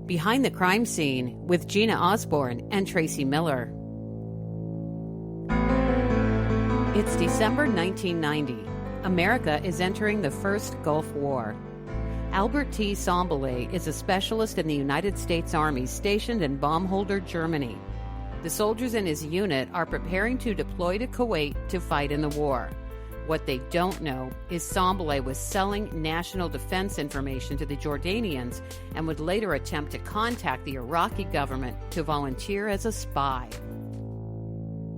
Behind the Crime Scene with Gina Osborne and Tracy Miller. It's December 1990. America is entering the first Gulf War. Albert T. Sombolay is a specialist in the United States Army stationed in Baumholder, Germany. The soldiers in his unit are preparing to deploy to Kuwait to fight in the war. What they don't know is Sombolay was selling national defense information to the Jordanians and would later attempt to contact the Iraqi government to volunteer as a spy.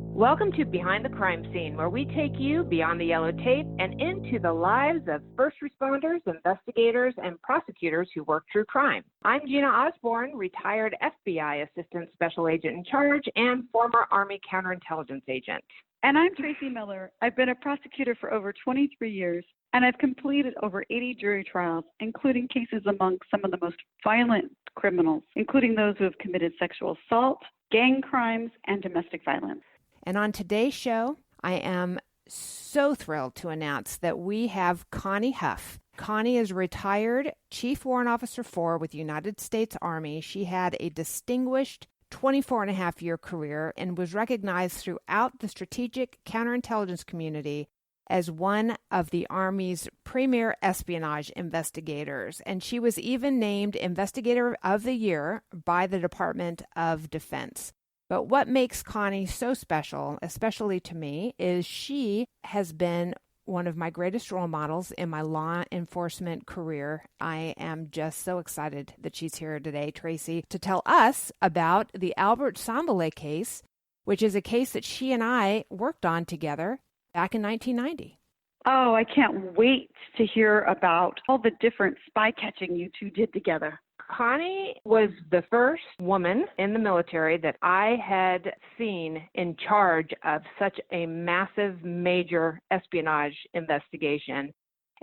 Welcome to Behind the Crime Scene, where we take you beyond the yellow tape and into the lives of first responders, investigators, and prosecutors who work true crime. I'm Gina Osborne, retired FBI Assistant Special Agent in Charge and former Army counterintelligence agent. And I'm Tracy Miller. I've been a prosecutor for over 23 years, and I've completed over 80 jury trials, including cases among some of the most violent criminals, including those who have committed sexual assault, gang crimes, and domestic violence. And on today's show, I am so thrilled to announce that we have Connie Huff. Connie is retired Chief Warrant Officer 4 with the United States Army. She had a distinguished 24-and-a-half-year career and was recognized throughout the strategic counterintelligence community as one of the Army's premier espionage investigators. And she was even named Investigator of the Year by the Department of Defense. But what makes Connie so special, especially to me, is she has been one of my greatest role models in my law enforcement career. I am just so excited that she's here today, Tracy, to tell us about the Albert Sombolay case, which is a case that she and I worked on together back in 1990. Oh, I can't wait to hear about all the different spy catching you two did together. Connie was the first woman in the military that I had seen in charge of such a massive, major espionage investigation.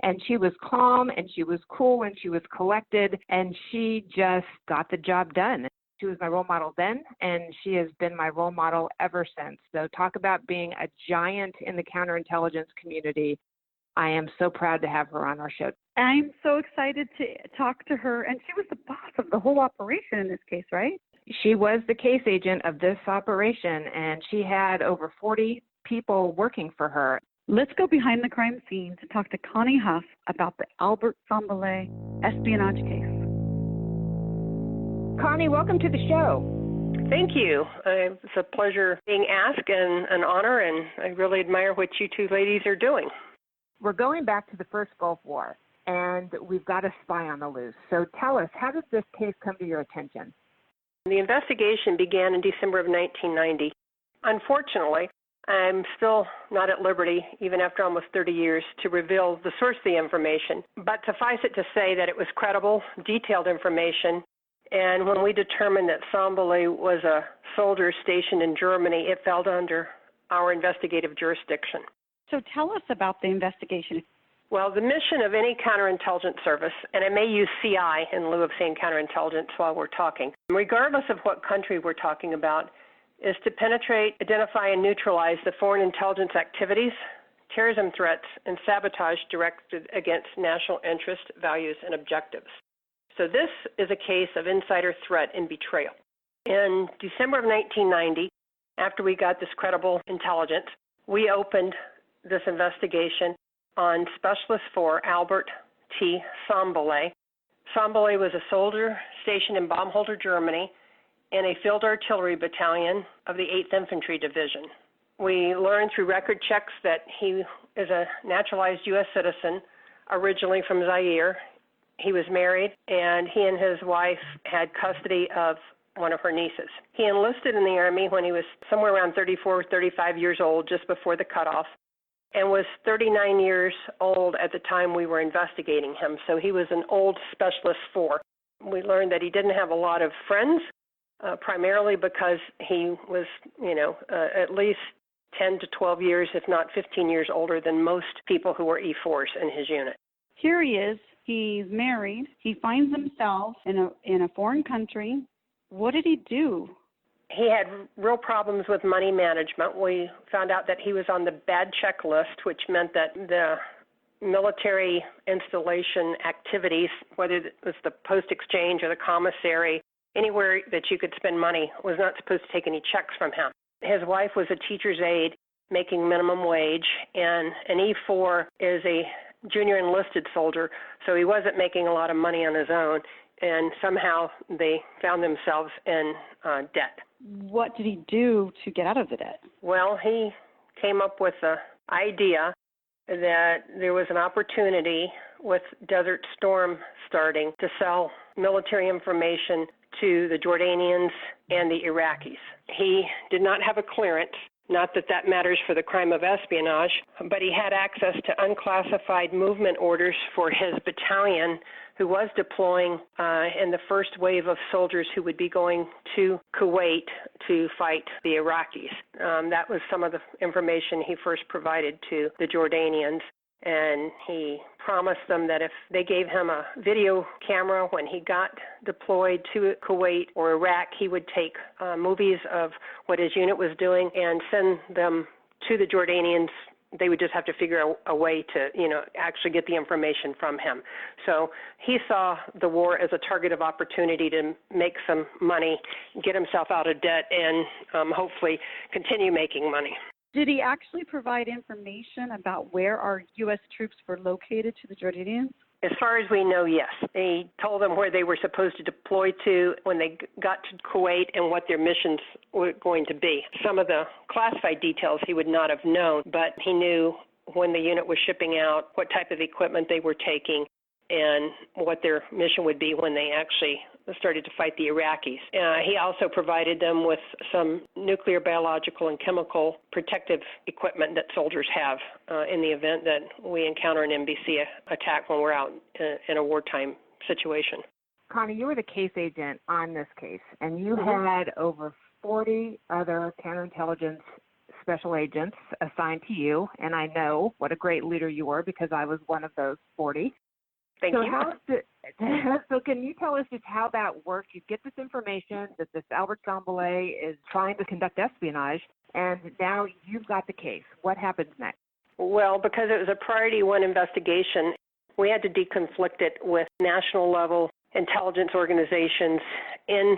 And she was calm, and she was cool, and she was collected, and she just got the job done. She was my role model then, and she has been my role model ever since. So talk about being a giant in the counterintelligence community. I am so proud to have her on our show. I'm so excited to talk to her. And she was the boss of the whole operation in this case, right? She was the case agent of this operation, and she had over 40 people working for her. Let's go behind the crime scene to talk to Connie Huff about the Albert Sombolay espionage case. Connie, welcome to the show. Thank you. It's a pleasure being asked and an honor, and I really admire what you two ladies are doing. We're going back to the first Gulf War, and we've got a spy on the loose. So tell us, how did this case come to your attention? The investigation began in December of 1990. Unfortunately, I'm still not at liberty, even after almost 30 years, to reveal the source of the information. But suffice it to say that it was credible, detailed information. And when we determined that Sommbolay was a soldier stationed in Germany, it fell under our investigative jurisdiction. So tell us about the investigation. Well, the mission of any counterintelligence service, and I may use CI in lieu of saying counterintelligence while we're talking, regardless of what country we're talking about, is to penetrate, identify, and neutralize the foreign intelligence activities, terrorism threats, and sabotage directed against national interest, values, and objectives. So this is a case of insider threat and betrayal. In December of 1990, after we got this credible intelligence, we opened this investigation on Specialist 4 Albert T. Sombolay. Sombolay was a soldier stationed in Baumholder, Germany, in a field artillery battalion of the 8th Infantry Division. We learned through record checks that he is a naturalized U.S. citizen, originally from Zaire. He was married, and he and his wife had custody of one of her nieces. He enlisted in the Army when he was somewhere around 34, 35 years old, just before the cutoff, and was 39 years old at the time we were investigating him. So he was an old Specialist 4. We learned that he didn't have a lot of friends, primarily because he was, at least 10 to 12 years, if not 15 years older than most people who were E4s in his unit. Here he is. He's married. He finds himself in a foreign country. What did he do? He had real problems with money management. We found out that he was on the bad check list, which meant that the military installation activities, whether it was the post exchange or the commissary, anywhere that you could spend money, was not supposed to take any checks from him. His wife was a teacher's aide making minimum wage, and an E4 is a junior enlisted soldier, so he wasn't making a lot of money on his own, and somehow they found themselves in debt. What did he do to get out of the debt? Well, he came up with the idea that there was an opportunity with Desert Storm starting to sell military information to the Jordanians and the Iraqis. He did not have a clearance, not that that matters for the crime of espionage, but he had access to unclassified movement orders for his battalion, who was deploying in the first wave of soldiers who would be going to Kuwait to fight the Iraqis. That was some of the information he first provided to the Jordanians, and he promised them that if they gave him a video camera when he got deployed to Kuwait or Iraq, he would take movies of what his unit was doing and send them to the Jordanians. They would just have to figure out a way to, actually get the information from him. So he saw the war as a target of opportunity to make some money, get himself out of debt, and hopefully continue making money. Did he actually provide information about where our U.S. troops were located to the Jordanians? As far as we know, yes. He told them where they were supposed to deploy to when they got to Kuwait and what their missions were going to be. Some of the classified details he would not have known, but he knew when the unit was shipping out, what type of equipment they were taking, and what their mission would be when they actually started to fight the Iraqis. He also provided them with some nuclear, biological, and chemical protective equipment that soldiers have in the event that we encounter an NBC attack when we're out in a wartime situation. Connie, you were the case agent on this case, and you had over 40 other counterintelligence special agents assigned to you, and I know what a great leader you were because I was one of those 40. Thank you. So can you tell us just how that worked? You get this information that this Albert Sombolay is trying to conduct espionage, and now you've got the case. What happens next? Well, because it was a priority one investigation, we had to deconflict it with national-level intelligence organizations in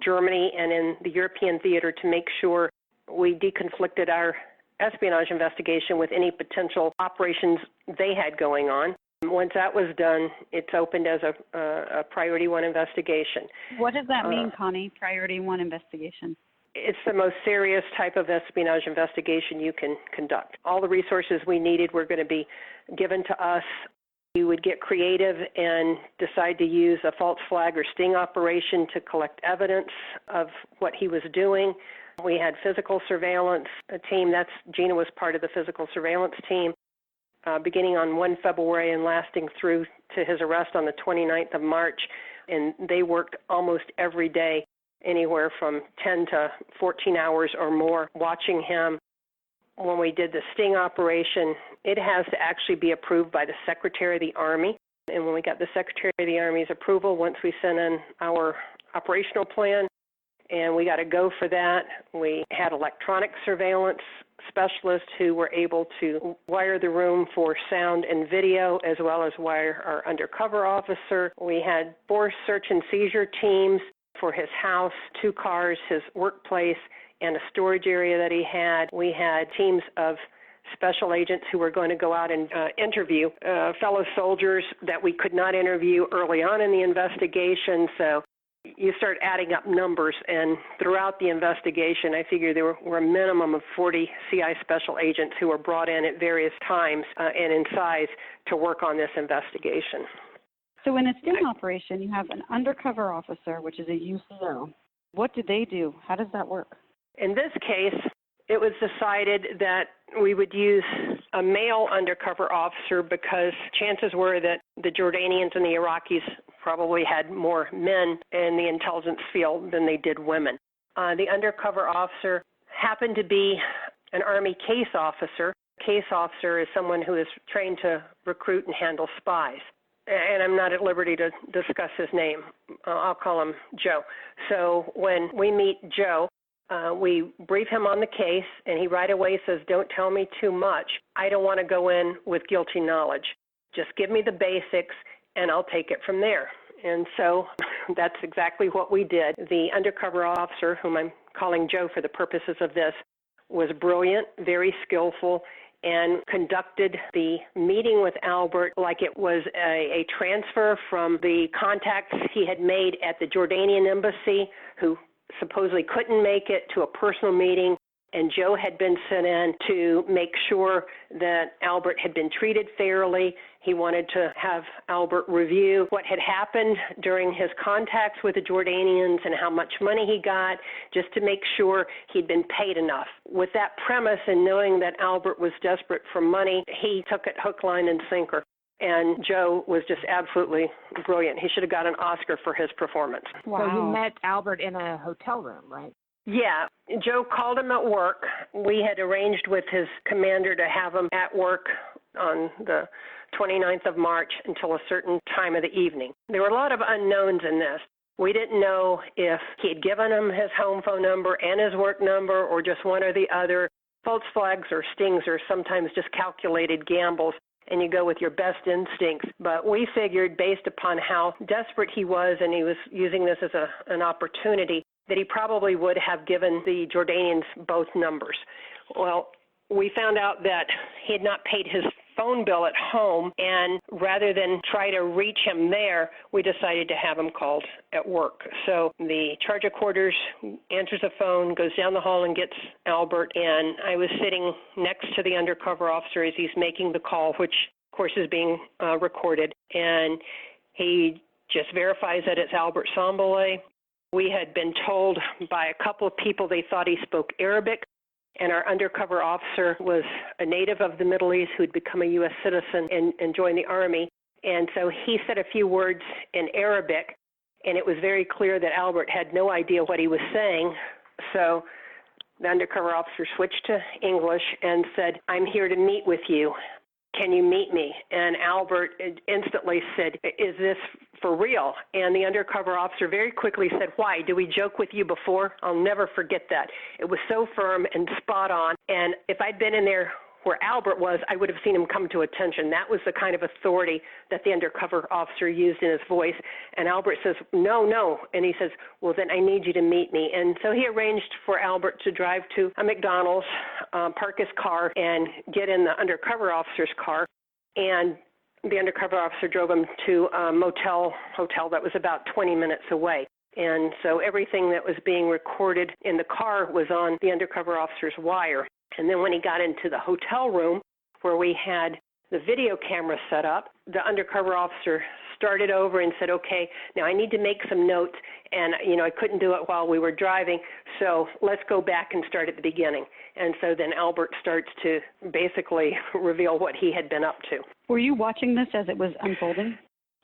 Germany and in the European theater to make sure we deconflicted our espionage investigation with any potential operations they had going on. Once that was done, it's opened as a priority one investigation. What does that mean, Connie, priority one investigation? It's the most serious type of espionage investigation you can conduct. All the resources we needed were going to be given to us. You would get creative and decide to use a false flag or sting operation to collect evidence of what he was doing. We had physical surveillance, a team. Gina was part of the physical surveillance team. Beginning on 1 February and lasting through to his arrest on the 29th of March. And they worked almost every day, anywhere from 10 to 14 hours or more, watching him. When we did the sting operation, it has to actually be approved by the Secretary of the Army. And when we got the Secretary of the Army's approval, once we sent in our operational plan, and we got a go for that, we had electronic surveillance specialists who were able to wire the room for sound and video, as well as wire our undercover officer. We had 4 search and seizure teams for his house, 2 cars, his workplace, and a storage area that he had. We had teams of special agents who were going to go out and interview fellow soldiers that we could not interview early on in the investigation. So you start adding up numbers, and throughout the investigation, I figure there were a minimum of 40 CI special agents who were brought in at various times and in size to work on this investigation. So in a sting operation, you have an undercover officer, which is a UCO. What do they do? How does that work? In this case, it was decided that we would use a male undercover officer because chances were that the Jordanians and the Iraqis probably had more men in the intelligence field than they did women. The undercover officer happened to be an Army case officer. A case officer is someone who is trained to recruit and handle spies. And I'm not at liberty to discuss his name. I'll call him Joe. So when we meet Joe, we brief him on the case, and he right away says, "Don't tell me too much. I don't want to go in with guilty knowledge. Just give me the basics, and I'll take it from there." And so that's exactly what we did. The undercover officer, whom I'm calling Joe for the purposes of this, was brilliant, very skillful, and conducted the meeting with Albert like it was a transfer from the contacts he had made at the Jordanian embassy, who supposedly couldn't make it, to a personal meeting. And Joe had been sent in to make sure that Albert had been treated fairly. He wanted to have Albert review what had happened during his contacts with the Jordanians and how much money he got, just to make sure he'd been paid enough. With that premise and knowing that Albert was desperate for money, he took it hook, line, and sinker. And Joe was just absolutely brilliant. He should have got an Oscar for his performance. Wow. So you met Albert in a hotel room, right? Yeah, Joe called him at work. We had arranged with his commander to have him at work on the 29th of March until a certain time of the evening. There were a lot of unknowns in this. We didn't know if he had given him his home phone number and his work number, or just one or the other. False flags or stings are sometimes just calculated gambles, and you go with your best instincts. But we figured, based upon how desperate he was, and he was using this as an opportunity, that he probably would have given the Jordanians both numbers. Well, we found out that he had not paid his phone bill at home, and rather than try to reach him there, we decided to have him called at work. So the charge of quarters answers the phone, goes down the hall and gets Albert, and I was sitting next to the undercover officer as he's making the call, which of course is being recorded, and he just verifies that it's Albert Sommbolay. We had been told by a couple of people they thought he spoke Arabic, and our undercover officer was a native of the Middle East who'd become a U.S. citizen and joined the Army. And so he said a few words in Arabic, and it was very clear that Albert had no idea what he was saying. So the undercover officer switched to English and said, "I'm here to meet with you. Can you meet me?" And Albert instantly said, "Is this for real?" And the undercover officer very quickly said, "Why? Did we joke with you before?" I'll never forget that. It was so firm and spot on. And if I'd been in there where Albert was, I would have seen him come to attention. That was the kind of authority that the undercover officer used in his voice. And Albert says, no. And he says, "Well, then I need you to meet me." And so he arranged for Albert to drive to a McDonald's, park his car, and get in the undercover officer's car. And the undercover officer drove him to a hotel that was about 20 minutes away. And so everything that was being recorded in the car was on the undercover officer's wire. And then when he got into the hotel room where we had the video camera set up, the undercover officer started over and said, "Okay, now I need to make some notes, and I couldn't do it while we were driving, so let's go back and start at the beginning." And so then Albert starts to basically reveal what he had been up to. Were you watching this as it was unfolding?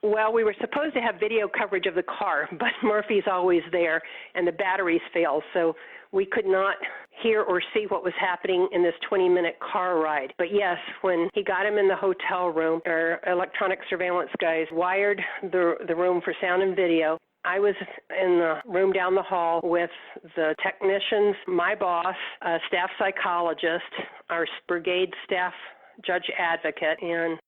Well, we were supposed to have video coverage of the car, but Murphy's always there, and the batteries failed, so we could not hear or see what was happening in this 20-minute car ride. But yes, when he got him in the hotel room, our electronic surveillance guys wired the room for sound and video. I was in the room down the hall with the technicians, my boss, a staff psychologist, our brigade staff judge advocate, and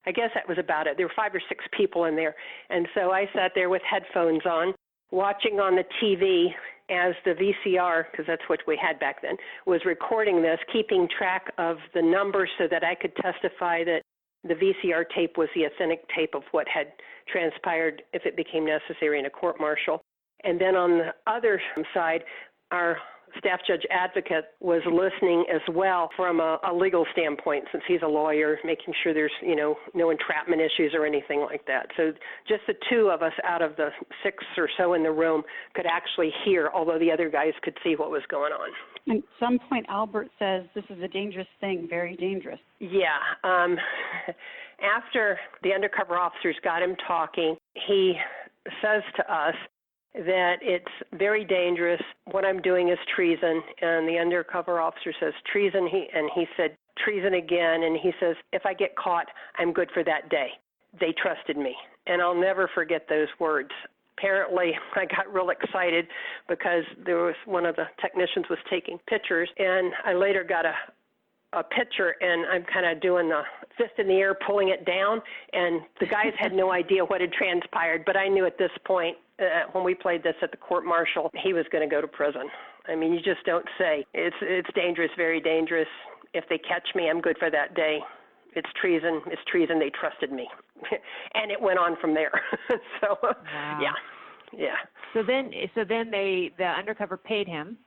I guess that was about it. There were 5 or 6 people in there. And so I sat there with headphones on, watching on the TV as the VCR, because that's what we had back then, was recording this, keeping track of the numbers so that I could testify that the VCR tape was the authentic tape of what had transpired if it became necessary in a court-martial. And then on the other side, our staff judge advocate was listening as well from a legal standpoint, since he's a lawyer, making sure there's, no entrapment issues or anything like that. So just the 2 of us out of the 6 or so in the room could actually hear, although the other guys could see what was going on. At some point, Albert says, "This is a dangerous thing, very dangerous." Yeah. After the undercover officers got him talking, he says to us that it's very dangerous. What I'm doing is treason. And the undercover officer says, "Treason." He said, "Treason" again. And he says, "If I get caught, I'm good for that day. They trusted me." And I'll never forget those words. Apparently, I got real excited because there was one of the technicians was taking pictures, and I later got a a picture, and I'm kind of doing the fist in the air, pulling it down, and the guys had no idea what had transpired, but I knew at this point, when we played this at the court-martial, he was going to go to prison. I mean, you just don't say. It's dangerous, very dangerous. If they catch me, I'm good for that day. It's treason. It's treason. They trusted me. And it went on from there. So, wow. Yeah. So then the undercover paid him.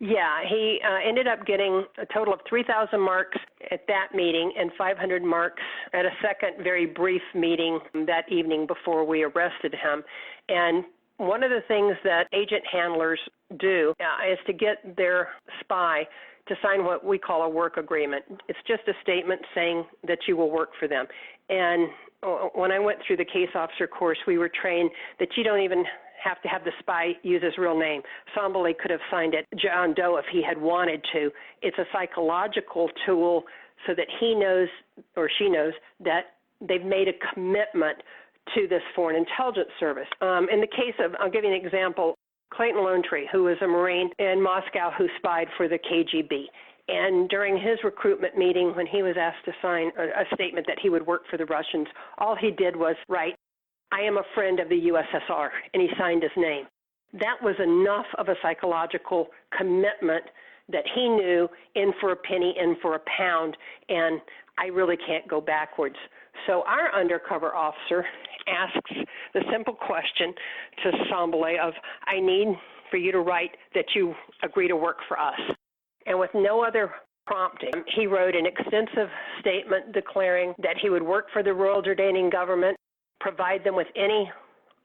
Yeah, he ended up getting a total of 3,000 marks at that meeting and 500 marks at a second very brief meeting that evening before we arrested him. And one of the things that agent handlers do is to get their spy to sign what we call a work agreement. It's just a statement saying that you will work for them. And when I went through the case officer course, we were trained that you don't even have to have the spy use his real name. Sombolay could have signed it John Doe if he had wanted to. It's a psychological tool so that he knows or she knows that they've made a commitment to this foreign intelligence service. In the case of, I'll give you an example, Clayton Lonetree, who was a Marine in Moscow who spied for the KGB. And during his recruitment meeting, when he was asked to sign a statement that he would work for the Russians, all he did was write, "I am a friend of the USSR," and he signed his name. That was enough of a psychological commitment that he knew in for a penny, in for a pound, and I really can't go backwards. So our undercover officer asks the simple question to Sombolay of, "I need for you to write that you agree to work for us." And with no other prompting, he wrote an extensive statement declaring that he would work for the Royal Jordanian government, provide them with any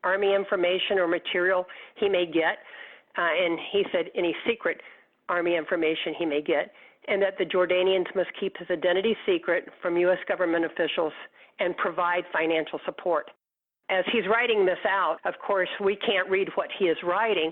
Army information or material he may get, and he said any secret Army information he may get, and that the Jordanians must keep his identity secret from U.S. government officials and provide financial support. As he's writing this out, of course, we can't read what he is writing,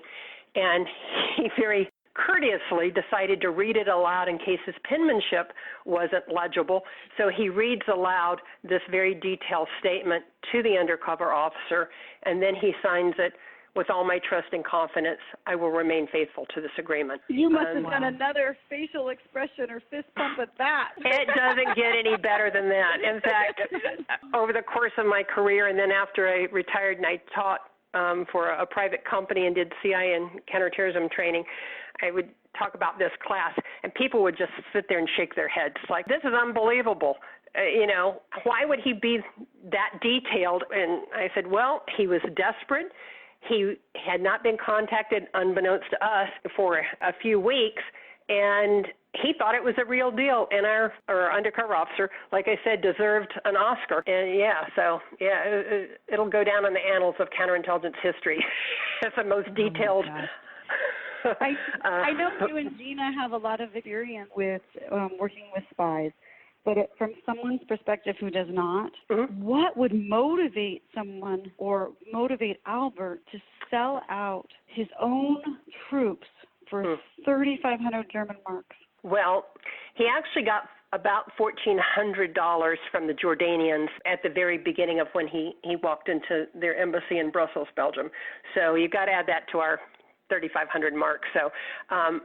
and he very courteously decided to read it aloud in case his penmanship wasn't legible. So he reads aloud this very detailed statement to the undercover officer, and then he signs it, "With all my trust and confidence, I will remain faithful to this agreement." You must have done another facial expression or fist pump at that. It doesn't get any better than that. In fact, over the course of my career, and then after I retired and I taught for a private company and did CIA and counterterrorism training, I would talk about this class, and people would just sit there and shake their heads like, "This is unbelievable. Why would he be that detailed?" And I said, well, he was desperate. He had not been contacted, unbeknownst to us, for a few weeks, and he thought it was a real deal. And our undercover officer, like I said, deserved an Oscar. And it'll go down in the annals of counterintelligence history as the most detailed. I know you and Gina have a lot of experience with working with spies, but from someone's perspective who does not, what would motivate someone or motivate Albert to sell out his own troops for 3,500 German marks? Well, he actually got about $1,400 from the Jordanians at the very beginning of when he walked into their embassy in Brussels, Belgium. So you've got to add that to our 3,500 marks. So,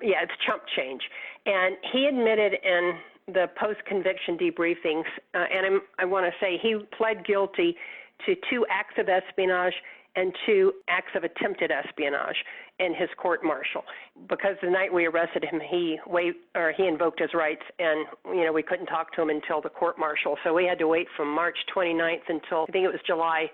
it's chump change. And he admitted in the post-conviction debriefings, and I want to say he pled guilty to 2 acts of espionage and 2 acts of attempted espionage in his court-martial. Because the night we arrested him, he invoked his rights, and we couldn't talk to him until the court-martial. So we had to wait from March 29th until I think it was July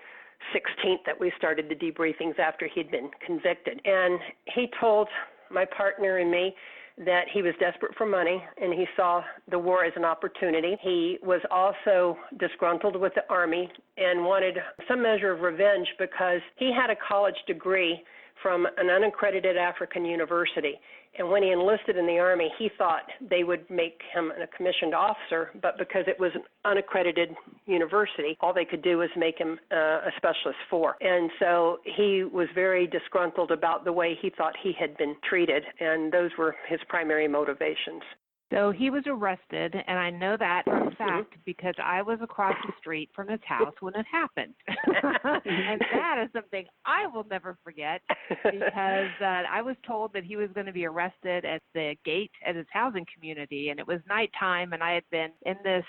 16th that we started the debriefings after he'd been convicted. And he told my partner and me that he was desperate for money and he saw the war as an opportunity. He was also disgruntled with the Army and wanted some measure of revenge because he had a college degree from an unaccredited African university. And when he enlisted in the Army, he thought they would make him a commissioned officer, but because it was an unaccredited university, all they could do was make him a specialist 4. And so he was very disgruntled about the way he thought he had been treated, and those were his primary motivations. So he was arrested, and I know that for a fact because I was across the street from his house when it happened. And that is something I will never forget because I was told that he was going to be arrested at the gate at his housing community, and it was nighttime, and I had been in this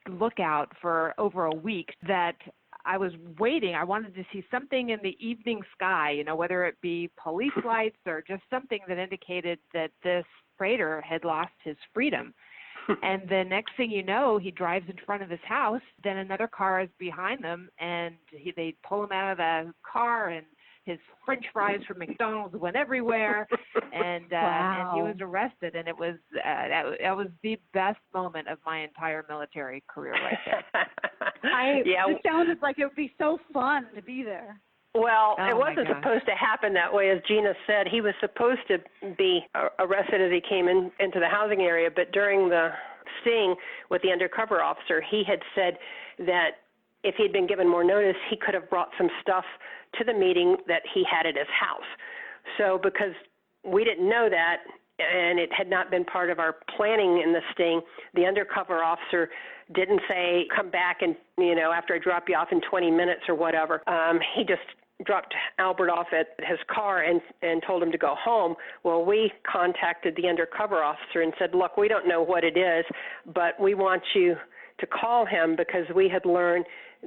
lookout for over a week that I was waiting. I wanted to see something in the evening sky, whether it be police lights or just something that indicated that this Traitor had lost his freedom. And the next thing you know, he drives in front of his house. Then another car is behind them, and they pull him out of the car, and his French fries from McDonald's went everywhere, and he was arrested. And it was that was the best moment of my entire military career right there. It sounded like it would be so fun to be there. Well, it wasn't supposed to happen that way. As Gina said, he was supposed to be arrested as he came into the housing area, but during the sting with the undercover officer, he had said that if he had been given more notice, he could have brought some stuff to the meeting that he had at his house. So because we didn't know that, and it had not been part of our planning in the sting, the undercover officer didn't say, come back and, after I drop you off in 20 minutes or whatever. He just dropped Albert off at his car and told him to go home. Well, we contacted the undercover officer and said, look, we don't know what it is, but we want you to call him because we had learned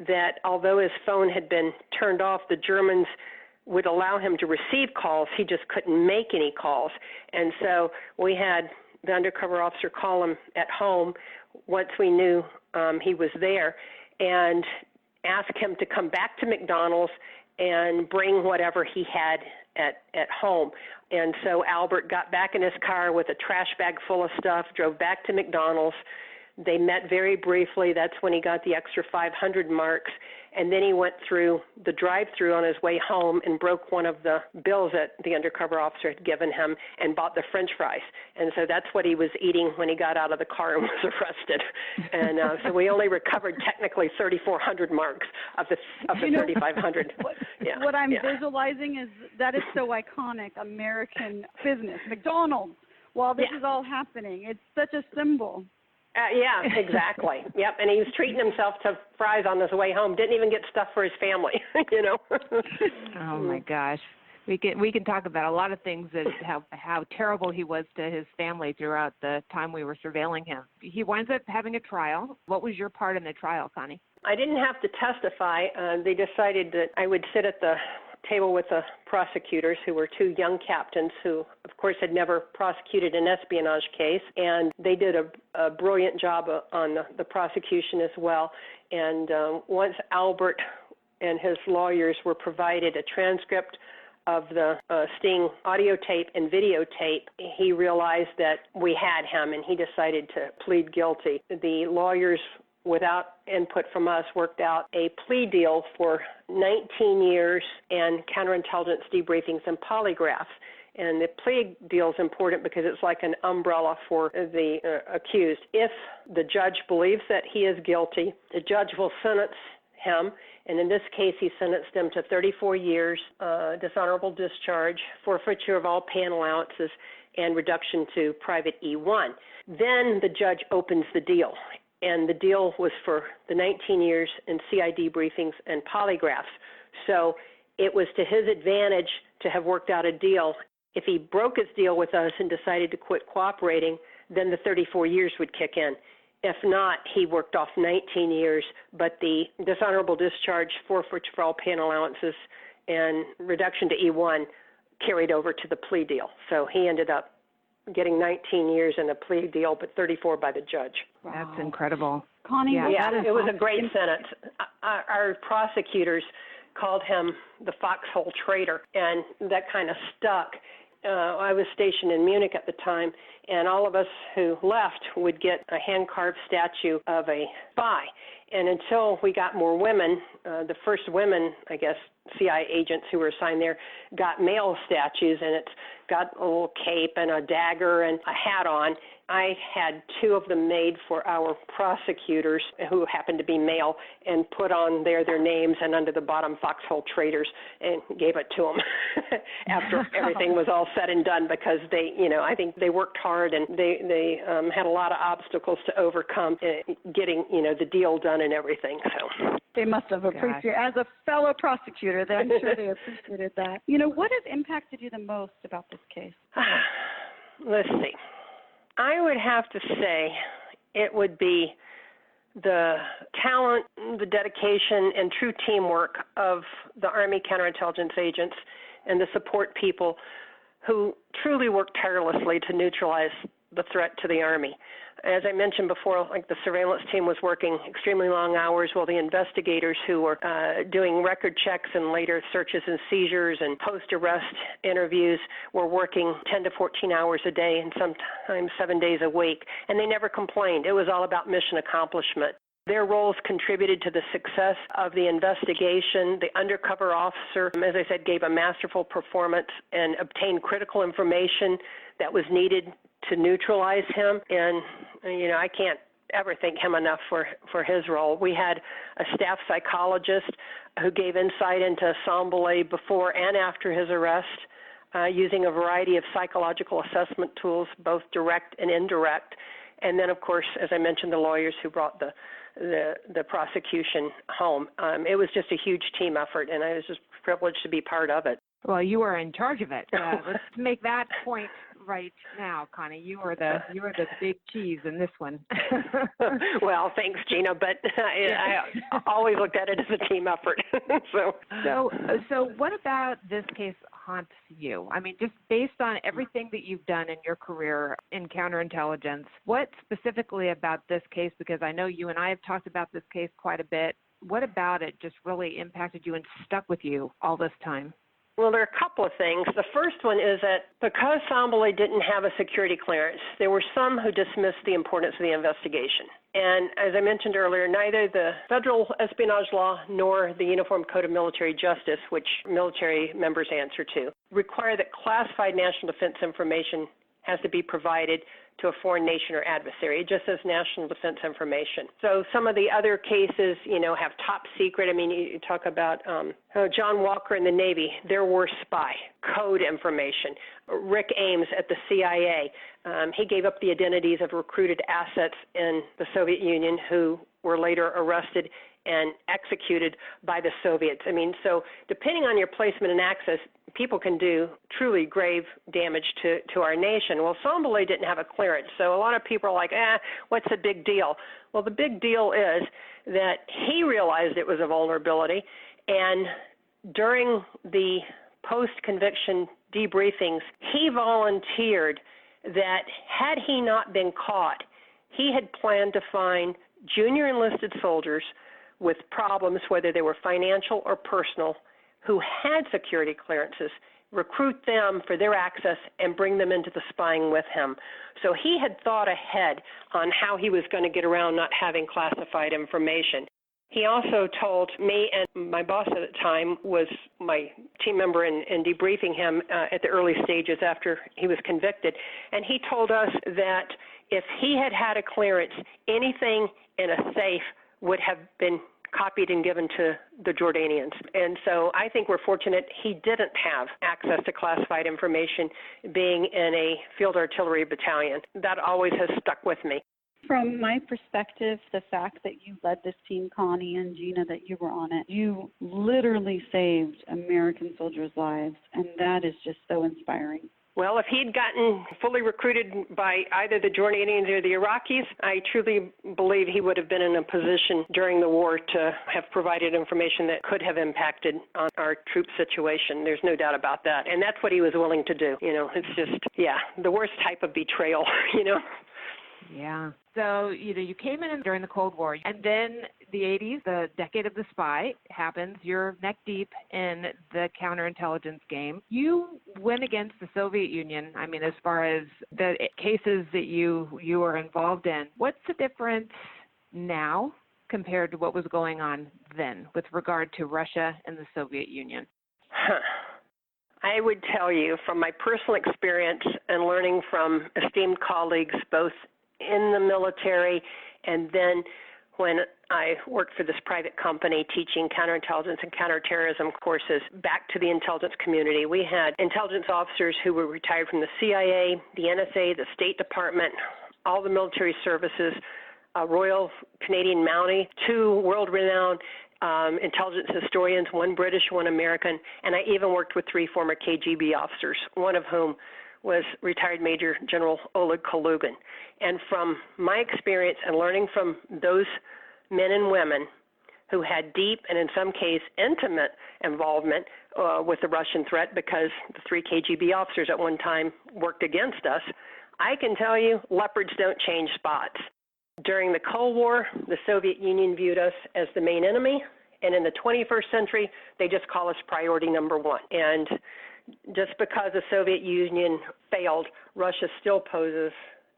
that although his phone had been turned off, the Germans would allow him to receive calls. He just couldn't make any calls. And so we had the undercover officer call him at home once we knew he was there and ask him to come back to McDonald's and bring whatever he had at home. And so Albert got back in his car with a trash bag full of stuff, drove back to McDonald's. They met very briefly. That's when he got the extra 500 marks. And then he went through the drive-through on his way home and broke one of the bills that the undercover officer had given him and bought the French fries. And so that's what he was eating when he got out of the car and was arrested. And so we only recovered technically 3,400 marks of the 3,500. What I'm visualizing is that is so iconic, American business. McDonald's, while this is all happening, it's such a symbol. Yeah, exactly. Yep, and he was treating himself to fries on his way home. Didn't even get stuff for his family, Oh my gosh, we can talk about a lot of things that how terrible he was to his family throughout the time we were surveilling him. He winds up having a trial. What was your part in the trial, Connie? I didn't have to testify. They decided that I would sit at the table with the prosecutors, who were two young captains who, of course, had never prosecuted an espionage case, and they did a brilliant job on the prosecution as well. And once Albert and his lawyers were provided a transcript of the sting audio tape and videotape, he realized that we had him, and he decided to plead guilty. The lawyers, without input from us, worked out a plea deal for 19 years and counterintelligence debriefings and polygraphs. And the plea deal is important because it's like an umbrella for the accused. If the judge believes that he is guilty, the judge will sentence him, and in this case he sentenced him to 34 years, dishonorable discharge, forfeiture of all pay and allowances, and reduction to private E1. Then the judge opens the deal. And the deal was for the 19 years in CID briefings and polygraphs. So it was to his advantage to have worked out a deal. If he broke his deal with us and decided to quit cooperating, then the 34 years would kick in. If not, he worked off 19 years, but the dishonorable discharge, forfeiture for all pay and allowances, and reduction to E1 carried over to the plea deal. So he ended up getting 19 years in a plea deal, but 34 by the judge. Wow. That's incredible. Connie, it was a great sentence. Our prosecutors called him the foxhole traitor, and that kind of stuck. I was stationed in Munich at the time, and all of us who left would get a hand-carved statue of a spy. And until we got more women, the first women, I guess, CIA agents who were assigned there, got male statues, and it's got a little cape and a dagger and a hat on. I had two of them made for our prosecutors who happened to be male and put on there their names and under the bottom foxhole traitors and gave it to them after everything was all said and done because they, I think they worked hard and they had a lot of obstacles to overcome getting, the deal done and everything. So they must have appreciated, as a fellow prosecutor, I'm sure they appreciated that. What has impacted you the most about this case? Let's see. I would have to say it would be the talent, the dedication, and true teamwork of the Army counterintelligence agents and the support people who truly worked tirelessly to neutralize the threat to the Army. As I mentioned before, the surveillance team was working extremely long hours while the investigators who were doing record checks and later searches and seizures and post-arrest interviews were working 10 to 14 hours a day and sometimes 7 days a week. And they never complained. It was all about mission accomplishment. Their roles contributed to the success of the investigation. The undercover officer, as I said, gave a masterful performance and obtained critical information that was needed to neutralize him. And, I can't ever thank him enough for his role. We had a staff psychologist who gave insight into Sombolay before and after his arrest, using a variety of psychological assessment tools, both direct and indirect. And then, of course, as I mentioned, the lawyers who brought the prosecution home. It was just a huge team effort, and I was just privileged to be part of it. Well, you were in charge of it. Let's make that point right now, Connie. You were the big cheese in this one. Well, thanks, Gina. But I always looked at it as a team effort. So what about this case haunts you? I mean, just based on everything that you've done in your career in counterintelligence, what specifically about this case? Because I know you and I have talked about this case quite a bit. What about it just really impacted you and stuck with you all this time? Well, there are a couple of things. The first one is that because Sombolay didn't have a security clearance, there were some who dismissed the importance of the investigation. And as I mentioned earlier, neither the federal espionage law nor the Uniform Code of Military Justice, which military members answer to, require that classified national defense information has to be provided to a foreign nation or adversary. It just says national defense information. So some of the other cases, have top secret. I mean, you talk about John Walker in the Navy, their worst spy, code information. Rick Ames at the CIA, he gave up the identities of recruited assets in the Soviet Union who were later arrested and executed by the Soviets. I mean, so depending on your placement and access, people can do truly grave damage to our nation. Well, Sombolay didn't have a clearance, so a lot of people are like, what's the big deal? Well, the big deal is that he realized it was a vulnerability, and during the post-conviction debriefings, he volunteered that had he not been caught, he had planned to find junior enlisted soldiers with problems, whether they were financial or personal, who had security clearances, recruit them for their access and bring them into the spying with him. So he had thought ahead on how he was going to get around not having classified information. He also told me, and my boss at the time was my team member in debriefing him at the early stages after he was convicted, and he told us that if he had had a clearance, anything in a safe would have been copied and given to the Jordanians. And so I think we're fortunate he didn't have access to classified information being in a field artillery battalion. That always has stuck with me. From my perspective, the fact that you led this team, Connie and Gina, that you were on it, you literally saved American soldiers' lives, and that is just so inspiring. Well, if he'd gotten fully recruited by either the Jordanians or the Iraqis, I truly believe he would have been in a position during the war to have provided information that could have impacted on our troop situation. There's no doubt about that. And that's what he was willing to do. It's just, the worst type of betrayal, Yeah. So, you came in during the Cold War, and then the 80s, the decade of the spy, happens. You're neck deep in the counterintelligence game. You went against the Soviet Union, as far as the cases that you were involved in. What's the difference now compared to what was going on then with regard to Russia and the Soviet Union? I would tell you from my personal experience and learning from esteemed colleagues both in the military and then when I worked for this private company teaching counterintelligence and counterterrorism courses back to the intelligence community. We had intelligence officers who were retired from the CIA, the NSA, the State Department, all the military services, Royal Canadian Mountie, 2 world-renowned intelligence historians, 1 British, 1 American, and I even worked with 3 former KGB officers, one of whom was retired Major General Oleg Kalugin. And from my experience and learning from those men and women who had deep and in some case intimate involvement with the Russian threat because the 3 KGB officers at one time worked against us, I can tell you leopards don't change spots. During the Cold War, the Soviet Union viewed us as the main enemy, and in the 21st century, they just call us priority number 1. And just because the Soviet Union failed, Russia still poses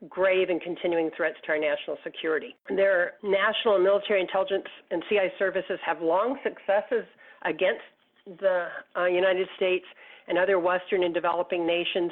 grave and continuing threats to our national security. Their national and military intelligence and CI services have long successes against the United States and other Western and developing nations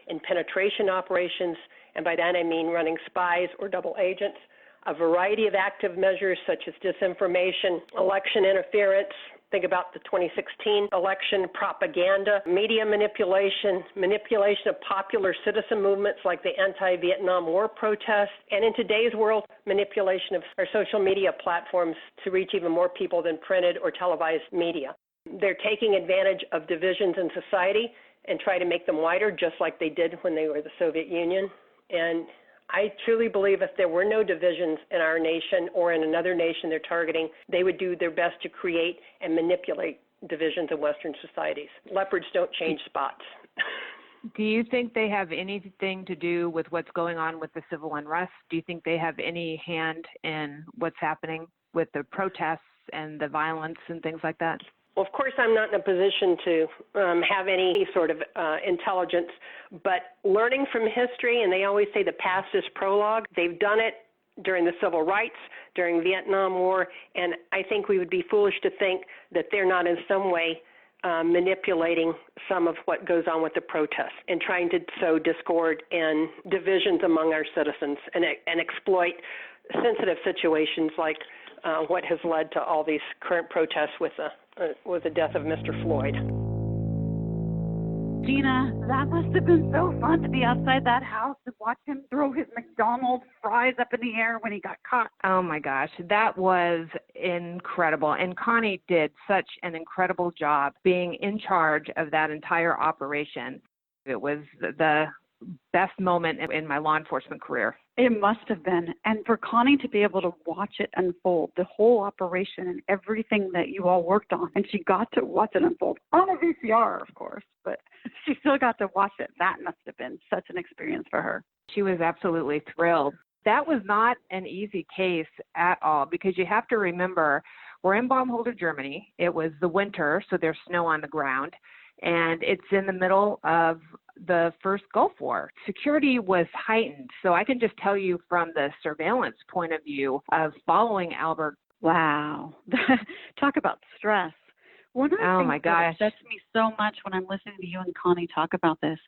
in penetration operations, and by that I mean running spies or double agents, a variety of active measures such as disinformation, election interference, think about the 2016 election, propaganda, media manipulation, manipulation of popular citizen movements like the anti-Vietnam War protests, and in today's world, manipulation of our social media platforms to reach even more people than printed or televised media. They're taking advantage of divisions in society and try to make them wider, just like they did when they were the Soviet Union. And I truly believe if there were no divisions in our nation or in another nation they're targeting, they would do their best to create and manipulate divisions in Western societies. Leopards don't change spots. Do you think they have anything to do with what's going on with the civil unrest? Do you think they have any hand in what's happening with the protests and the violence and things like that? Well, of course, I'm not in a position to have any sort of intelligence, but learning from history, and they always say the past is prologue, they've done it during the civil rights, during Vietnam War, and I think we would be foolish to think that they're not in some way manipulating some of what goes on with the protests and trying to sow discord and divisions among our citizens and exploit sensitive situations like what has led to all these current protests with the death of Mr. Floyd. Gina, that must have been so fun to be outside that house and watch him throw his McDonald's fries up in the air when he got caught. Oh my gosh, that was incredible. And Connie did such an incredible job being in charge of that entire operation. It was the best moment in my law enforcement career. It must have been. And for Connie to be able to watch it unfold, the whole operation and everything that you all worked on, and she got to watch it unfold on a VCR, of course, but she still got to watch it. That must have been such an experience for her. She was absolutely thrilled. That was not an easy case at all because you have to remember we're in Baumholder, Germany. It was the winter, so there's snow on the ground, and it's in the middle of the first Gulf War. Security was heightened. So I can just tell you from the surveillance point of view of following Albert. Wow. Talk about stress. One of the things that upsets me so much when I'm listening to you and Connie talk about this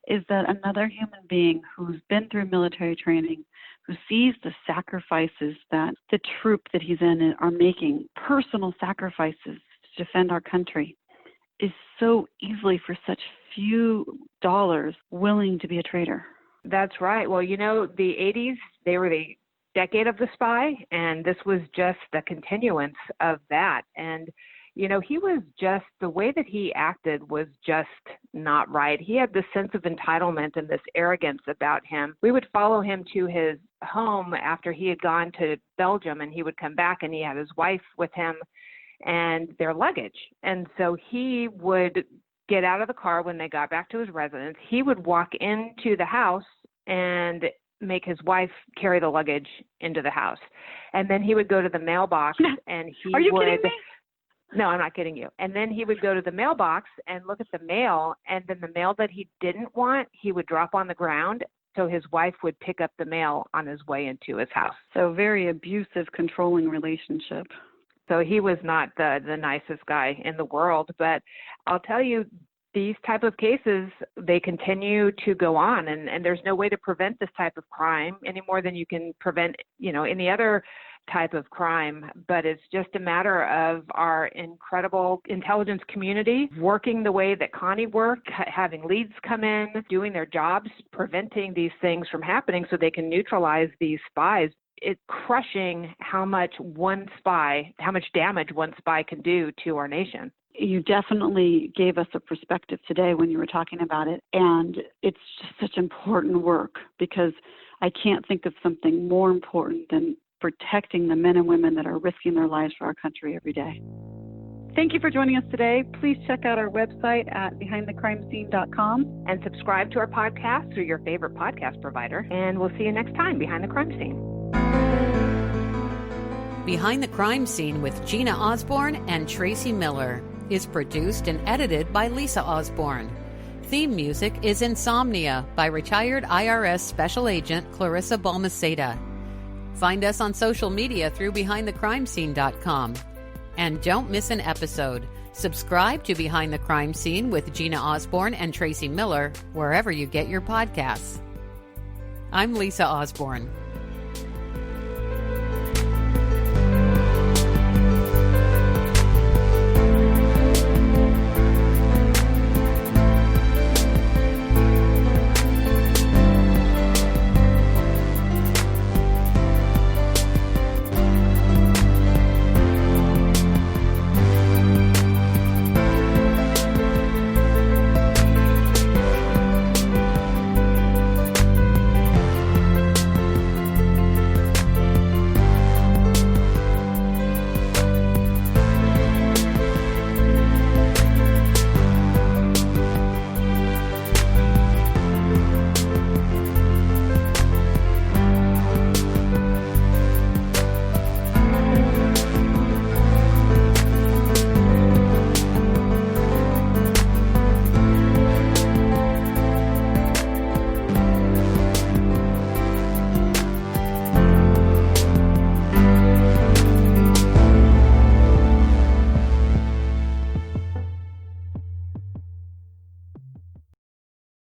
is that another human being who's been through military training, who sees the sacrifices that the troop that he's in are making, personal sacrifices to defend our country, is so easily for such few dollars willing to be a traitor. That's right. Well, you know, the 80s, they were the decade of the spy, and this was just the continuance of that. And, you know, he was just, the way that he acted was just not right. He had this sense of entitlement and this arrogance about him. We would follow him to his home after he had gone to Belgium, and he would come back and he had his wife with him and their luggage. And so he would get out of the car when they got back to his residence. He would walk into the house and make his wife carry the luggage into the house. And then he would go to the mailbox and he Are you would... kidding me? No, I'm not kidding you. And then he would go to the mailbox and look at the mail, and then the mail that he didn't want, he would drop on the ground. So his wife would pick up the mail on his way into his house. So very abusive, controlling relationship. So he was not the nicest guy in the world. But I'll tell you, these type of cases, they continue to go on, and there's no way to prevent this type of crime any more than you can prevent, any other type of crime. But it's just a matter of our incredible intelligence community working the way that Connie worked, having leads come in, doing their jobs, preventing these things from happening so they can neutralize these spies. It's crushing how much damage one spy can do to our nation. You definitely gave us a perspective today when you were talking about it, and it's just such important work, because I can't think of something more important than protecting the men and women that are risking their lives for our country every day. Thank you for joining us today. Please check out our website at behindthecrimescene.com. And subscribe to our podcast through your favorite podcast provider. And we'll see you next time, Behind the Crime Scene. Behind the Crime Scene with Gina Osborne and Tracy Miller is produced and edited by Lisa Osborne. Theme music is Insomnia by retired IRS Special Agent Clarissa Balmaceda. Find us on social media through BehindTheCrimeScene.com. And don't miss an episode. Subscribe to Behind the Crime Scene with Gina Osborne and Tracy Miller wherever you get your podcasts. I'm Lisa Osborne.